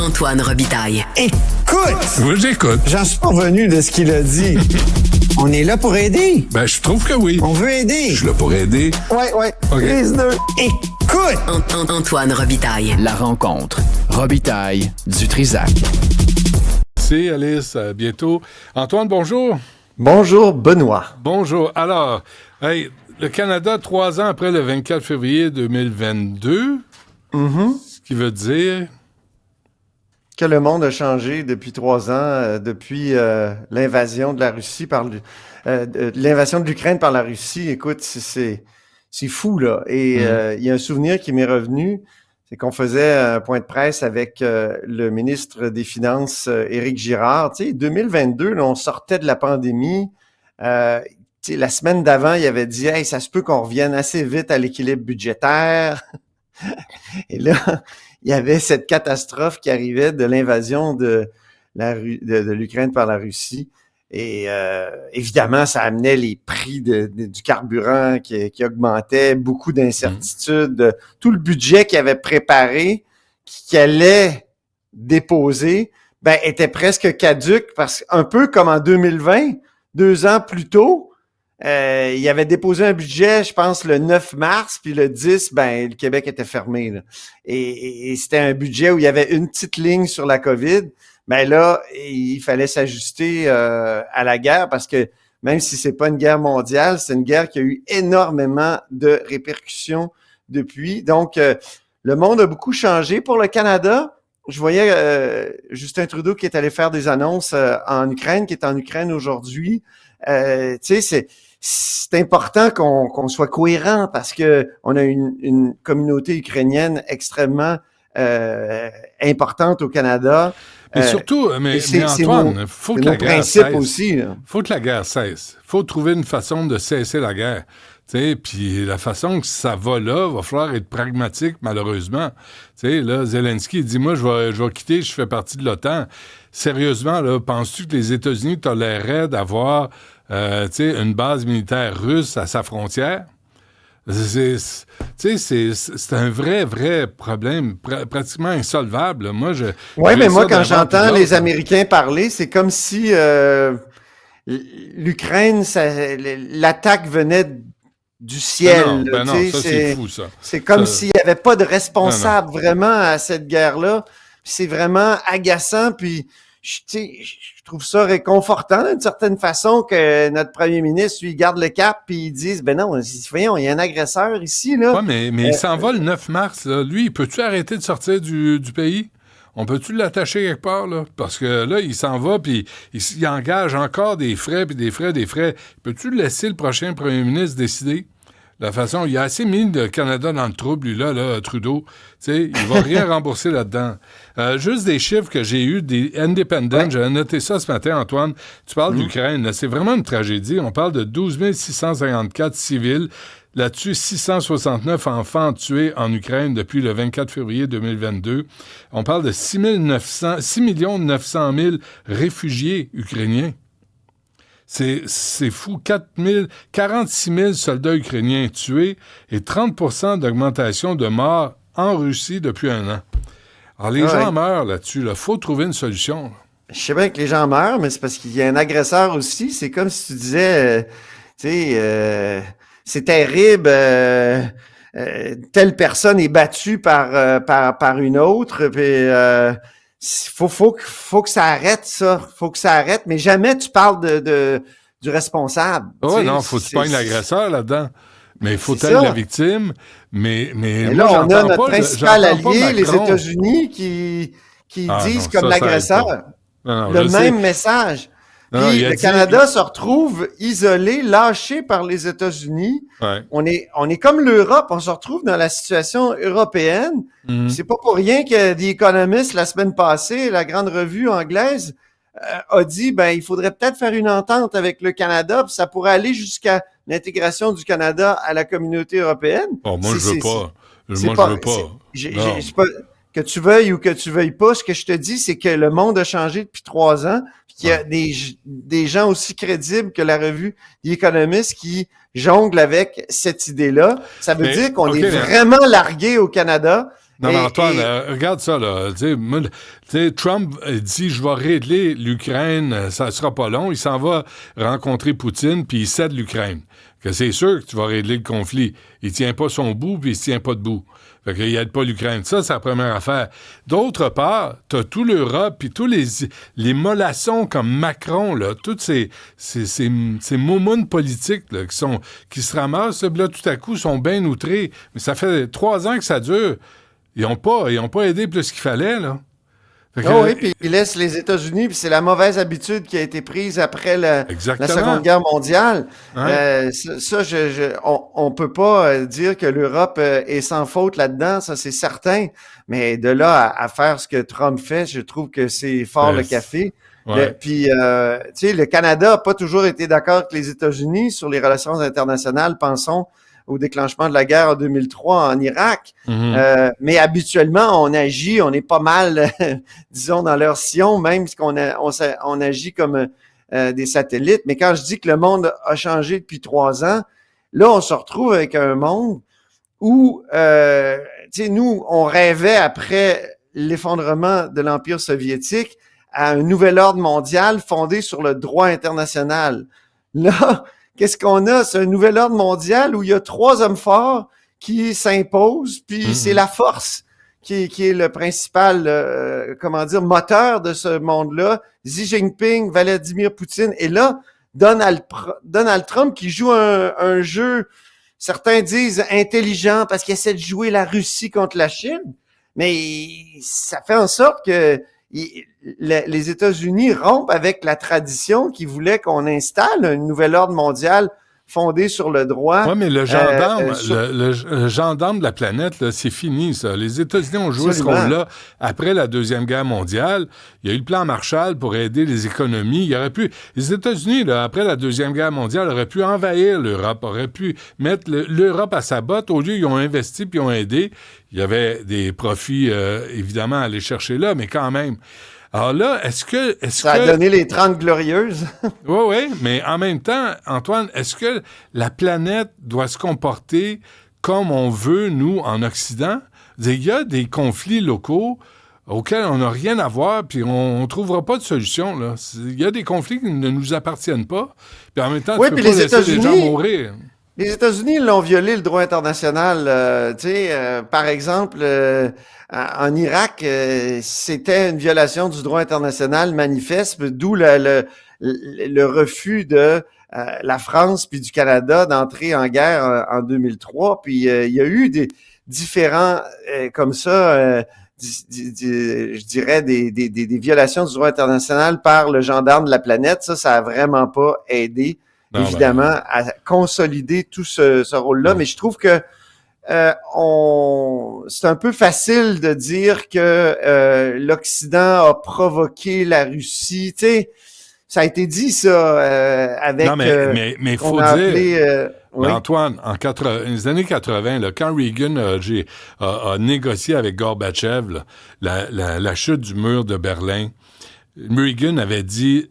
Antoine Robitaille. Écoute! Oui, j'écoute. J'en suis pas revenu de ce qu'il a dit. On est là pour aider. Ben, je trouve que oui. On veut aider. Je suis là pour aider. Ouais. OK. Les deux. Écoute! Antoine Robitaille. La rencontre. Robitaille du Trisac. C'est Alice, à bientôt. Antoine, bonjour. Bonjour, Benoît. Bonjour. Alors, hey, le Canada, 3 ans après le 24 février 2022, ce qui veut dire... Que le monde a changé depuis 3 ans, depuis l'invasion de la Russie l'invasion de l'Ukraine par la Russie. Écoute, c'est fou, là. Et il y a un souvenir qui m'est revenu, c'est qu'on faisait un point de presse avec le ministre des Finances, Éric Girard. Tu sais, 2022, là, on sortait de la pandémie. La semaine d'avant, il avait dit « Hey, ça se peut qu'on revienne assez vite à l'équilibre budgétaire. » Et là, il y avait cette catastrophe qui arrivait de l'invasion de l'Ukraine par la Russie. Et évidemment, ça amenait les prix du carburant qui augmentaient, beaucoup d'incertitudes. Tout le budget qu'il avait préparé, qu'il allait déposer, était presque caduc parce qu'un peu comme en 2020, 2 ans plus tôt, il avait déposé un budget, je pense, le 9 mars, puis le 10, le Québec était fermé. Là. Et c'était un budget où il y avait une petite ligne sur la COVID. Là, il fallait s'ajuster à la guerre parce que même si c'est pas une guerre mondiale, c'est une guerre qui a eu énormément de répercussions depuis. Donc, le monde a beaucoup changé. Pour le Canada, je voyais Justin Trudeau qui est allé faire des annonces en Ukraine, qui est en Ukraine aujourd'hui. C'est important qu'on soit cohérent parce que on a une communauté ukrainienne extrêmement importante au Canada. Mais surtout, mais Antoine, faut que la guerre cesse. Aussi, faut que la guerre cesse. Faut trouver une façon de cesser la guerre. Puis la façon que ça va là, va falloir être pragmatique, malheureusement. Là, Zelensky dit, moi, je vais quitter, je fais partie de l'OTAN. Sérieusement, là, penses-tu que les États-Unis toléreraient d'avoir une base militaire russe à sa frontière? C'est un vrai problème, pratiquement insolvable. Moi, quand j'entends les Américains parler, c'est comme si l'Ukraine, l'attaque venait du ciel. Non, ça, c'est fou, ça. C'est comme s'il n'y avait pas de responsable vraiment à cette guerre-là. Puis c'est vraiment agaçant, puis je trouve ça réconfortant d'une certaine façon que notre premier ministre, lui, garde le cap puis il dise, non, voyons, il y a un agresseur ici, là. Ouais, mais il s'en va le 9 mars, là. Lui, peux-tu arrêter de sortir du pays? On peut-tu l'attacher quelque part, là? Parce que là, il s'en va, puis il engage encore des frais, puis des frais. Peux-tu laisser le prochain premier ministre décider? La façon, il a assez mis le Canada dans le trouble, lui, là, Trudeau. Il va rien rembourser là-dedans. Juste des chiffres que j'ai eus, des Independent, j'avais noté ça ce matin, Antoine. Tu parles d'Ukraine, là, c'est vraiment une tragédie. On parle de 12 654 civils. Là-dessus, 669 enfants tués en Ukraine depuis le 24 février 2022. On parle de 6 900 000 réfugiés ukrainiens. C'est fou. 46 000 soldats ukrainiens tués et 30% d'augmentation de morts en Russie depuis 1 an. Alors, les gens meurent là-dessus. Il faut trouver une solution. Là. Je sais bien que les gens meurent, mais c'est parce qu'il y a un agresseur aussi. C'est comme si tu disais, c'est terrible, telle personne est battue par une autre, puis... faut que ça arrête, ça. Faut que ça arrête, mais jamais tu parles du responsable. Oui, non, faut que tu pognes l'agresseur là-dedans. Mais il faut être la victime. Mais là, on a notre principal allié, les États-Unis, qui disent comme l'agresseur le même message. Puis le Canada se retrouve isolé, lâché par les États-Unis. Ouais. On est comme l'Europe, on se retrouve dans la situation européenne. C'est pas pour rien que The Economist, la semaine passée, la grande revue anglaise, a dit, il faudrait peut-être faire une entente avec le Canada, puis ça pourrait aller jusqu'à l'intégration du Canada à la communauté européenne. Oh, moi, je veux pas. Je veux pas. Que tu veuilles ou que tu veuilles pas, ce que je te dis, c'est que le monde a changé depuis 3 ans, puis qu'il y a des gens aussi crédibles que la revue The Economist qui jonglent avec cette idée-là. Ça veut dire qu'on est vraiment largué au Canada Non, mais Antoine, regarde ça, là. Trump dit « Je vais régler l'Ukraine, ça sera pas long. » Il s'en va rencontrer Poutine, puis il cède l'Ukraine. Que c'est sûr que tu vas régler le conflit. Il tient pas son bout, puis il se tient pas debout. Fait qu'il aide pas l'Ukraine. Ça, c'est la première affaire. D'autre part, t'as tout l'Europe, puis tous les mollassons comme Macron, là, toutes ces moumounes politiques là, qui se ramassent, là, tout à coup, sont bien outrés. Mais ça fait 3 ans que ça dure. Ils ont pas aidé plus qu'il fallait, là. Oui, puis ils laissent les États-Unis, puis c'est la mauvaise habitude qui a été prise après la Seconde Guerre mondiale. Ouais. On peut pas dire que l'Europe est sans faute là-dedans, ça c'est certain. Mais de là à faire ce que Trump fait, je trouve que c'est fort le café. Ouais. Puis, tu sais, le Canada n'a pas toujours été d'accord avec les États-Unis sur les relations internationales. Pensons au déclenchement de la guerre en 2003 en Irak. Mm-hmm. Mais habituellement, on est pas mal, disons, dans leur sillon, même si on agit comme des satellites. Mais quand je dis que le monde a changé depuis 3 ans, là, on se retrouve avec un monde où, tu sais, nous, on rêvait après l'effondrement de l'Empire soviétique à un nouvel ordre mondial fondé sur le droit international. Là, qu'est-ce qu'on a? C'est un nouvel ordre mondial où il y a 3 hommes forts qui s'imposent, puis c'est la force qui est le principal, moteur de ce monde-là. Xi Jinping, Vladimir Poutine, et là, Donald Trump qui joue un jeu, certains disent intelligent parce qu'il essaie de jouer la Russie contre la Chine, mais ça fait en sorte que les États-Unis rompent avec la tradition qui voulait qu'on installe un nouvel ordre mondial fondé sur le droit. Oui, mais le gendarme de la planète, là, c'est fini, ça. Les États-Unis ont joué ce rôle-là après la Deuxième Guerre mondiale. Il y a eu le plan Marshall pour aider les économies. Les États-Unis, là, après la Deuxième Guerre mondiale, auraient pu envahir l'Europe, auraient pu mettre l'Europe à sa botte. Au lieu, ils ont investi puis ils ont aidé. Il y avait des profits, évidemment, à aller chercher là, mais quand même. Alors là, ça a donné les 30 glorieuses. Oui, mais en même temps, Antoine, est-ce que la planète doit se comporter comme on veut, nous, en Occident? Il y a des conflits locaux auxquels on n'a rien à voir, puis on ne trouvera pas de solution, là. Il y a des conflits qui ne nous appartiennent pas, puis en même temps, tu peux pas laisser les gens mourir. Les États-Unis l'ont violé le droit international. Par exemple, en Irak, c'était une violation du droit international manifeste, d'où le refus de la France puis du Canada d'entrer en guerre en 2003. Puis il y a eu des différents comme ça, je dirais des violations du droit international par le gendarme de la planète. Ça a vraiment pas aidé. Non, évidemment, à consolider tout ce rôle-là. Mais je trouve que c'est un peu facile de dire que l'Occident a provoqué la Russie. Tu sais, ça a été dit, ça, avec... Non, mais il faut dire... oui. Antoine, les années 80, là, quand Reagan a négocié avec Gorbatchev la chute du mur de Berlin, Reagan avait dit...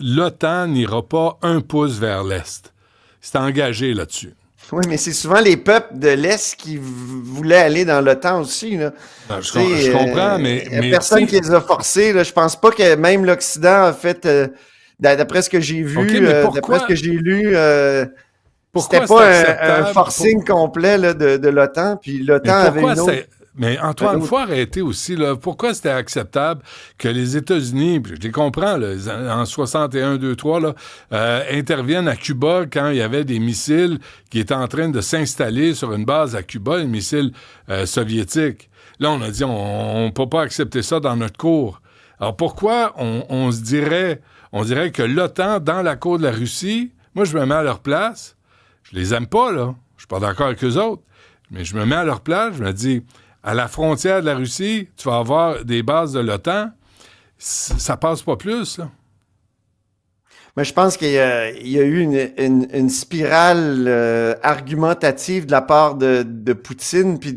l'OTAN n'ira pas un pouce vers l'Est. C'est engagé là-dessus. Oui, mais c'est souvent les peuples de l'Est qui voulaient aller dans l'OTAN aussi. Là. Non, je comprends, mais... Il n'y a personne qui les a forcés. Là. Je pense pas que même l'Occident a fait... d'après ce que j'ai vu, d'après ce que j'ai lu... c'était pas un forcing complet là, de l'OTAN. Puis l'OTAN avait une autre... Mais Antoine, il faut arrêter aussi. Là. Pourquoi c'était acceptable que les États-Unis, je les comprends, là, en 61, 2, 3, là, interviennent à Cuba quand il y avait des missiles qui étaient en train de s'installer sur une base à Cuba, les missiles soviétiques. Là, on a dit, on ne peut pas accepter ça dans notre cour. Alors pourquoi on dirait que l'OTAN, dans la cour de la Russie, moi, je me mets à leur place, je les aime pas, là, je suis pas d'accord avec eux autres, mais je me mets à leur place, je me dis... À la frontière de la Russie, tu vas avoir des bases de l'OTAN. Ça passe pas plus, là. Mais je pense qu'il y a eu une spirale argumentative de la part de Poutine, puis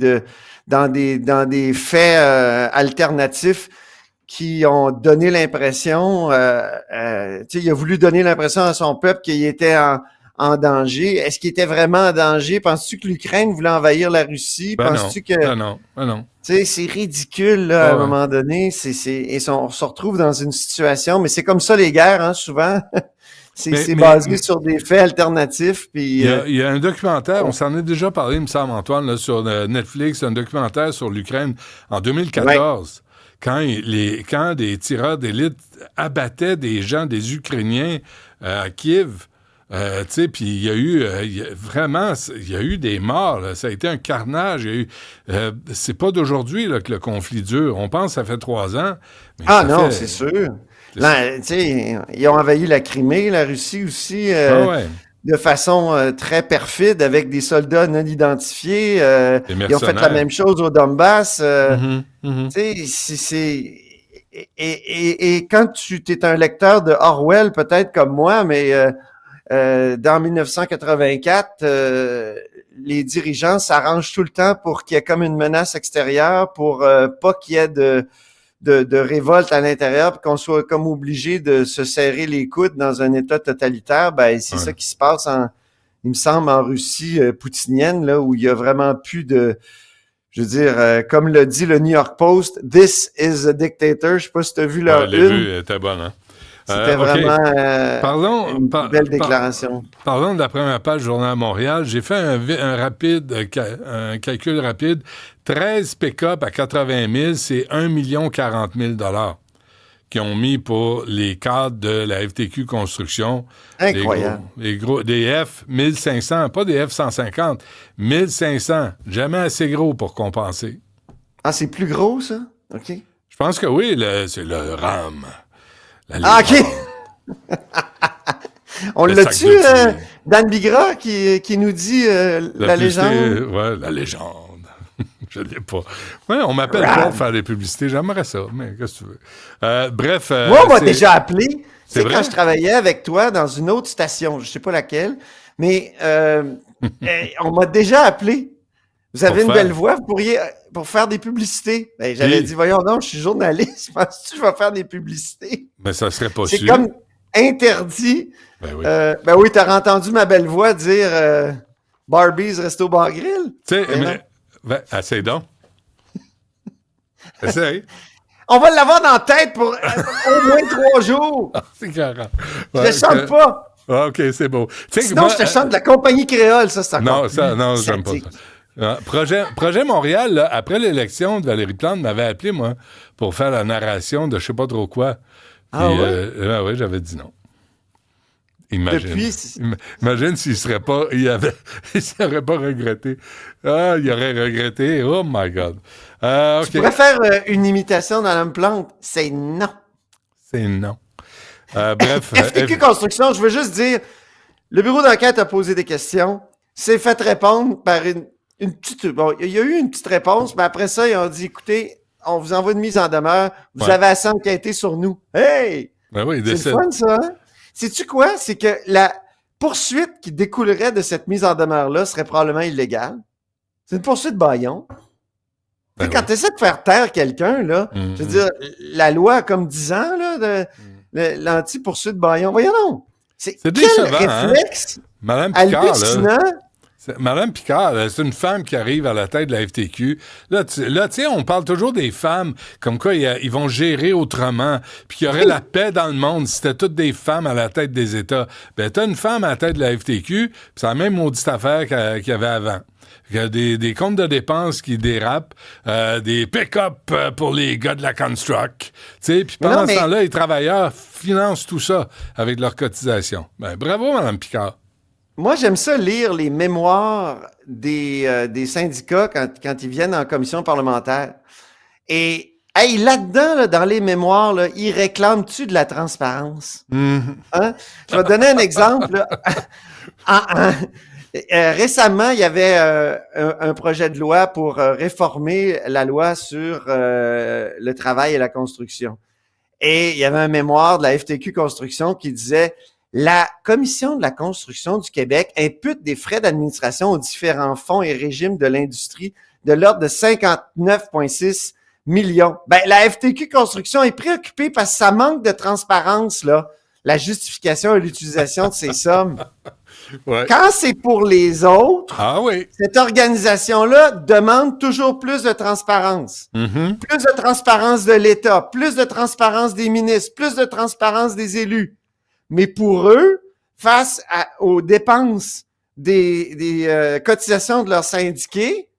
dans des faits alternatifs qui ont donné l'impression... il a voulu donner l'impression à son peuple qu'il était en danger. Est-ce qu'il était vraiment en danger? Penses-tu que l'Ukraine voulait envahir la Russie? Penses-tu que... non. Tu sais, c'est ridicule, là, à un moment donné. On se retrouve dans une situation, mais c'est comme ça les guerres, hein, souvent. C'est basé sur des faits alternatifs. Puis, il y a un documentaire, on s'en est déjà parlé, il me semble, Antoine, là, sur Netflix, un documentaire sur l'Ukraine en 2014, quand des tireurs d'élite abattaient des gens, des Ukrainiens à Kiev. Puis il y a eu des morts. Là. Ça a été un carnage. C'est pas d'aujourd'hui là, que le conflit dure. On pense que ça fait 3 ans. Mais c'est sûr. Là, ils ont envahi la Crimée, la Russie aussi, de façon très perfide avec des soldats non identifiés. Ils ont fait la même chose au Donbass. Et quand tu es un lecteur de Orwell, peut-être comme moi, mais dans 1984, les dirigeants s'arrangent tout le temps pour qu'il y ait comme une menace extérieure, pour pas qu'il y ait de révolte à l'intérieur, puis qu'on soit comme obligé de se serrer les coudes dans un État totalitaire. C'est ça qui se passe, il me semble, en Russie poutinienne, là, où il y a vraiment plus de... Je veux dire, comme le dit le New York Post, « This is a dictator ». Je sais pas si tu as vu leur une. Je l'ai vu, elle était bonne, hein? C'était vraiment une belle déclaration. Parlons de la première page du Journal de Montréal. J'ai fait un calcul rapide. 13 pick-up à 80 000, c'est 1 040 000 $ qu'ils ont mis pour les cadres de la FTQ Construction. Incroyable. Des F-1500, pas des F-150, 1500. Jamais assez gros pour compenser. Ah, c'est plus gros, ça? OK. Je pense que oui, c'est le RAM. OK. On l'a-tu, Dan Bigra, qui nous dit la légende? Oui, la légende. Je ne l'ai pas. Ouais, on m'appelle pas pour faire des publicités. J'aimerais ça, mais qu'est-ce que tu veux? Bref. Moi, on m'a déjà appelé. C'est quand je travaillais avec toi dans une autre station, je ne sais pas laquelle, mais on m'a déjà appelé. Vous avez une belle voix, vous pourriez... pour faire des publicités. J'avais dit, voyons donc, je suis journaliste, penses-tu que je vais faire des publicités? Mais ça serait pas sûr. C'est sûr. comme interdit. Oui. Oui, t'as entendu ma belle voix dire Barbies Resto Bar Grill. Tu sais, essaye donc. Essaye. On va l'avoir dans la tête pour au moins 3 jours. C'est carré. Je ne chante pas. OK, c'est beau. Sinon, je te chante de la compagnie créole, ça, c'est encore Non, j'aime pas ça. Projet Montréal, là, après l'élection de Valérie Plante, m'avait appelé, moi, pour faire la narration de je sais pas trop quoi. Puis, oui, j'avais dit non. Imagine s'il serait pas... il serait pas regretté. Ah, il aurait regretté. Oh my God. Okay. Tu pourrais faire une imitation dans l'homme Plante. C'est non. C'est non. Bref. FTQ Construction, je veux juste dire, le bureau d'enquête a posé des questions. C'est fait répondre par une petite... Bon, il y a eu une petite réponse, mais après ça, ils ont dit, écoutez, on vous envoie une mise en demeure. Vous avez assez enquêté sur nous. Hey! Ben oui, c'est le fun, ça, hein? Sais-tu quoi? C'est que la poursuite qui découlerait de cette mise en demeure-là serait probablement illégale. C'est une poursuite bâillon. Quand tu essaies de faire taire quelqu'un, là, je veux dire, la loi a comme 10 ans là, l'anti-poursuite bâillon. Voyons donc. C'est quel réflexe Madame Picard, hallucinant. Madame Picard, c'est une femme qui arrive à la tête de la FTQ. Là, tu sais, on parle toujours des femmes comme quoi ils vont gérer autrement, puis qu'il y aurait la paix dans le monde si c'était toutes des femmes à la tête des États. Ben, t'as une femme à la tête de la FTQ, puis c'est la même maudite affaire qu'il y avait avant. Il y a des comptes de dépenses qui dérapent, des pick-up pour les gars de la Construct. Puis pendant ce temps-là, les travailleurs financent tout ça avec leurs cotisations. Ben, bravo, Mme Picard. Moi, j'aime ça lire les mémoires des syndicats quand ils viennent en commission parlementaire. Et là-dedans, là, dans les mémoires, là, ils réclament-tu de la transparence? Hein? Je vais te donner un exemple. Récemment, il y avait un projet de loi pour réformer la loi sur le travail et la construction. Et il y avait un mémoire de la FTQ Construction qui disait « La Commission de la construction du Québec impute des frais d'administration aux différents fonds et régimes de l'industrie de l'ordre de 59,6 millions. » Ben, la FTQ Construction est préoccupée parce que ça manque de transparence, là, la justification et l'utilisation de ces sommes. Ouais. Quand c'est pour les autres, Ah oui. cette organisation-là demande toujours plus de transparence. Mhm. Plus de transparence de l'État, plus de transparence des ministres, plus de transparence des élus. Mais pour eux, aux dépenses des cotisations de leurs syndiqués,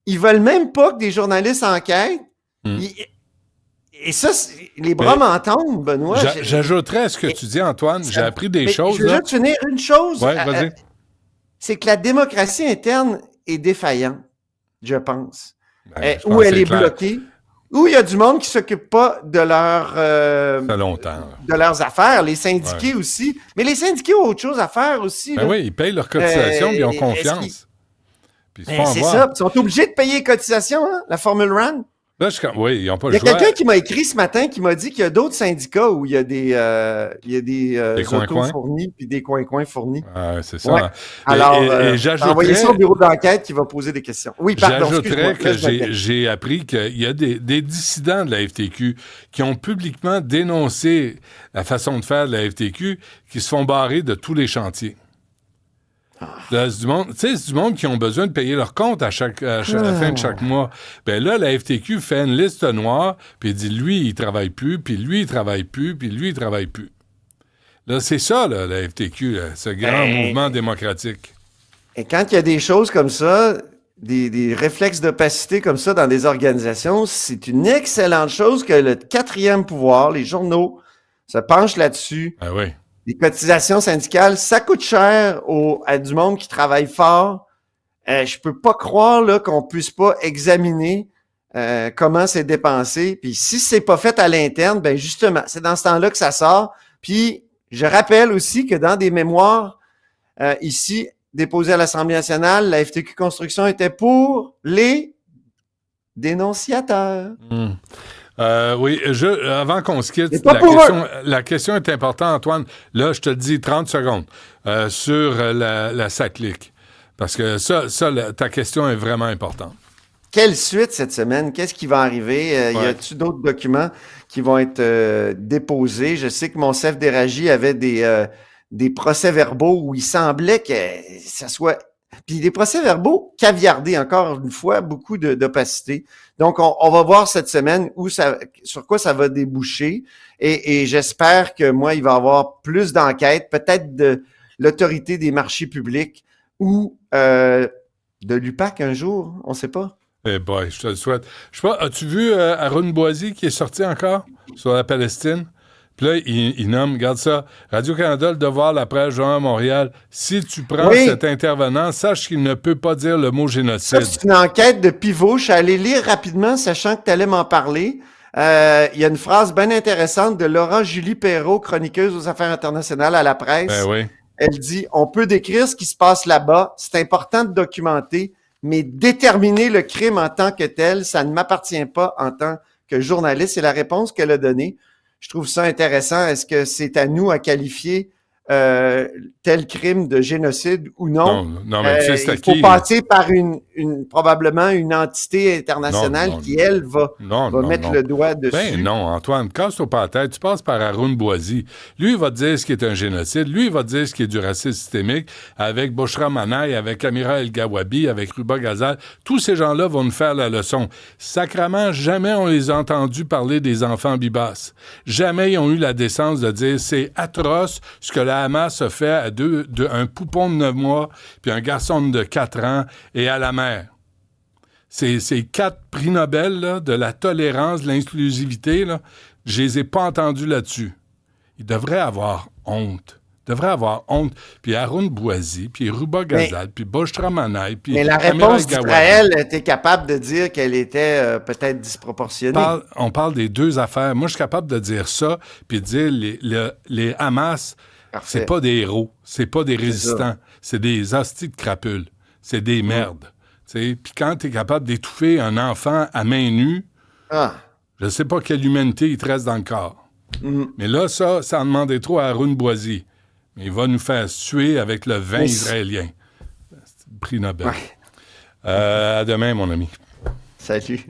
ils veulent même pas que des journalistes enquêtent. Et ça, les bras m'en tombent, Benoît. J'ajouterais à ce que tu dis, Antoine. J'ai appris des choses. Je veux juste finir une chose. Ouais, vas-y. C'est que la démocratie interne est défaillante, je pense. Ben, je Où pense elle que est c'est clair. bloquée. Où il y a du monde qui s'occupe pas de Ça fait longtemps. de leurs affaires. Les syndiqués aussi. Mais les syndiqués ont autre chose à faire aussi. Ben là. oui, ils payent leurs cotisations, puis ils ont confiance. Puis ils se font C'est avoir. ça. Ils sont obligés de payer les cotisations, hein, la Formule Run. Là, oui, ils n'ont pas Il le y a choix. quelqu'un qui m'a écrit ce matin qui m'a dit qu'il y a d'autres syndicats où il y a des coins-coins. autos fournis puis des coins-coins fournis. Ah, c'est ça. Ouais. Et- Alors, et envoyez ça au j'ajouterais, bureau d'enquête qui va poser des questions. Oui, pardon, j'ajouterais que excuse-moi. j'ai appris qu'il y a des dissidents de la FTQ qui ont publiquement dénoncé la façon de faire de la FTQ, qui se font barrer de tous les chantiers. Là, c'est du monde, tu sais, c'est du monde qui ont besoin de payer leur compte à la fin de chaque mois. Ben là, la FTQ fait une liste noire, puis il dit, lui, il travaille plus, puis lui, il travaille plus, puis lui, il travaille plus. Là, c'est ça, là, la FTQ, là, ce grand mouvement démocratique. Et quand il y a des choses comme ça, des réflexes d'opacité comme ça dans des organisations, c'est une excellente chose que le quatrième pouvoir, les journaux, se penchent là-dessus. Ah oui. Les cotisations syndicales, ça coûte cher à du monde qui travaille fort. Je peux pas croire là qu'on puisse pas examiner comment c'est dépensé. Puis si c'est pas fait à l'interne, ben justement, c'est dans ce temps-là que ça sort. Puis je rappelle aussi que dans des mémoires ici déposées à l'Assemblée nationale, la FTQ Construction était pour les dénonciateurs. Oui, avant qu'on se quitte, C'est pas pour la question est importante, Antoine. Là, je te le dis 30 secondes sur la SACLIC. Parce que ta question est vraiment importante. Quelle suite cette semaine? Qu'est-ce qui va arriver? Y a-t-il d'autres documents qui vont être déposés? Je sais que Monsef Déragi avait des procès-verbaux où il semblait que ça soit... Puis des procès-verbaux caviardés, encore une fois, beaucoup d'opacité. Donc, on va voir cette semaine sur quoi ça va déboucher. Et j'espère que moi, il va y avoir plus d'enquêtes, peut-être de l'autorité des marchés publics ou de l'UPAC un jour, on ne sait pas. Eh boy, je te le souhaite. Je sais pas, as-tu vu Arun Boisy qui est sorti encore sur la Palestine? Puis là, il nomme, regarde ça, Radio-Canada, le devoir, la presse, Journal de Montréal. Si tu prends cet intervenant, sache qu'il ne peut pas dire le mot génocide. Ça, c'est une enquête de pivot. Je suis allé lire rapidement, sachant que tu allais m'en parler. Il y a une phrase bien intéressante de Laura Julie Perrault, chroniqueuse aux affaires internationales à la presse. Ben oui. Elle dit « On peut décrire ce qui se passe là-bas. C'est important de documenter, mais déterminer le crime en tant que tel, ça ne m'appartient pas en tant que journaliste. » C'est la réponse qu'elle a donnée. Je trouve ça intéressant. Est-ce que c'est à nous à qualifier tel crime de génocide ou non? Non, mais tu sais, c'est à qui? Il faut passer par probablement une entité internationale qui, elle, va mettre le doigt dessus. Ben non, Antoine, casse-toi pas la tête. Tu passes par Arun Boisy. Lui, il va te dire ce qui est un génocide. Lui, il va te dire ce qui est du racisme systémique avec Bouchra Manaï, avec Amira El-Gawabi, avec Ruba Ghazal. Tous ces gens-là vont nous faire la leçon. Sacrement, jamais on les a entendus parler des enfants bibasses. Jamais ils ont eu la décence de dire c'est atroce ce que la Hamas a fait à un poupon de 9 mois puis un garçon de 4 ans et à la mère. Ces 4 prix Nobel là, de la tolérance, de l'inclusivité, là, je les ai pas entendus là-dessus. Ils devraient avoir honte. Puis Arun Boisy, puis Ruba Ghazal, puis Bouchra Manaï, puis mais la réponse d'Israël était capable de dire qu'elle était peut-être disproportionnée. On parle des deux affaires. Moi, je suis capable de dire ça, puis de dire les Hamas, c'est pas des héros, c'est pas des résistants, c'est des hosties de crapules, c'est des merdes. Puis quand tu es capable d'étouffer un enfant à main nue, je sais pas quelle humanité il te reste dans le corps. Mais là, ça en demandait trop à Arun Boisy. Mais il va nous faire tuer avec le vin israélien. C'est le prix Nobel. À demain, mon ami. Salut.